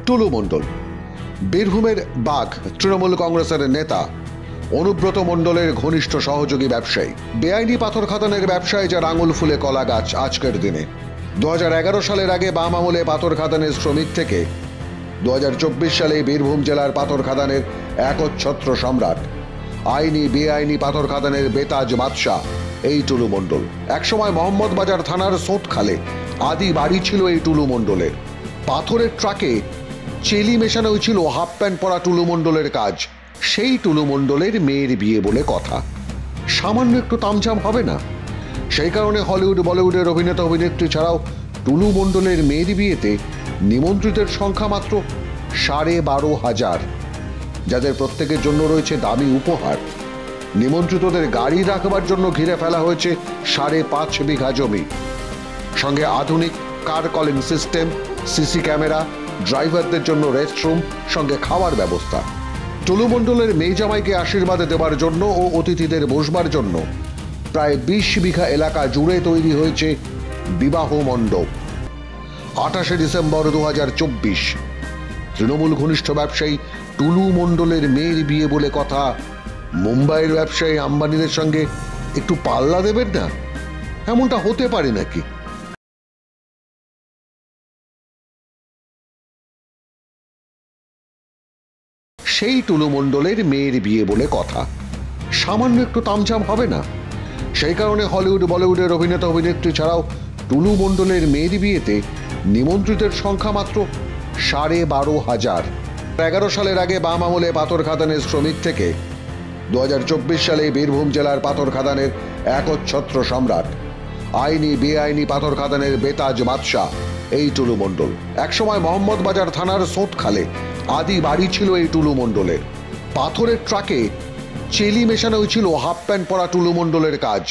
টুলু মণ্ডল বীরভূমের বাঘ তৃণমূল কংগ্রেসের নেতা অনুব্রত মণ্ডলের ঘনিষ্ঠ সহযোগী ব্যবসায়ী। বেআইনি পাথর খাদানের ব্যবসায় যার আঙুল ফুলে কলা গাছ আজকের দিনে। 2011 সালের আগে বাম আমলে পাথর খাদানের শ্রমিক থেকে 2024 সালে বীরভূম জেলার পাথর খাদানের একচ্ছত্র সম্রাট, আইনি বেআইনি পাথর খাদানের বেতাজ বাদশাহ এই টুলু মণ্ডল। একসময় মোহাম্মদবাজার থানার সোঁতখালে আদি বাড়ি ছিল এই টুলু মণ্ডলের। পাথরের ট্রাকে চেলি মেশানো হয়েছিল হাফ প্যান্ট পরা টুলু মণ্ডলের কাজ। সেই টুলু মণ্ডলের মেয়ের বিয়ে বলে কথা, সামান্য একটু তামঝাম হবে না? সেই কারণে হলিউড বলিউডের অভিনেতা অভিনেত্রী ছাড়াও টুলু মণ্ডলের মেয়ের বিয়েতে নিমন্ত্রিতের সংখ্যা মাত্র 12,500, যাদের প্রত্যেকের জন্য রয়েছে দামি উপহার। নিমন্ত্রিতদের গাড়ি রাখবার জন্য ঘিরে ফেলা হয়েছে 5.5 বিঘা জমি, সঙ্গে আধুনিক কার কলিং সিস্টেম, সিসি ক্যামেরা, ড্রাইভারদের জন্য রেস্টরুম, সঙ্গে খাওয়ার ব্যবস্থা। টুলু মণ্ডলের মেয়ে জামাইকে আশীর্বাদ দেবার জন্য ও অতিথিদের বসবার জন্য প্রায় 20 বিঘা এলাকা জুড়ে তৈরি হয়েছে বিবাহ মণ্ডপ। 28 ডিসেম্বর 2024 তৃণমূল ঘনিষ্ঠ ব্যবসায়ী টুলু মণ্ডলের মেয়ের বিয়ে বলে কথা। মুম্বাইয়ের ব্যবসায়ী আম্বানিদের সঙ্গে একটু পাল্লা দেবেন না? এমনটা হতে পারে নাকি? সেই টুলু মণ্ডলের মেয়ের বিয়ে বলে কথা, সামান্য একটু তামঝাম হবে না? সেই কারণে হলিউড বলিউডের অভিনেতা অভিনেত্রী ছাড়াও টুলু মণ্ডলের মেয়ের বিয়েতে নিমন্ত্রিতের সংখ্যা মাত্র 12,500। 11 সালের আগে বাম আমলে পাথর খাদানের শ্রমিক থেকে 2024 সালে বীরভূম জেলার পাথর খাদানের একচ্ছত্র সম্রাট, আইনি বেআইনি পাথর খাদানের বেতাজ বাদশাহ এই টুলু মণ্ডল। একসময় মোহাম্মদবাজার থানার সোঁতখালে আদি বাড়ি ছিল এই টুলু মণ্ডলের। পাথরের ট্রাকে চেলি মেশানো হয়েছিল হাফ প্যান্ট পরা টুলু মণ্ডলের কাজ।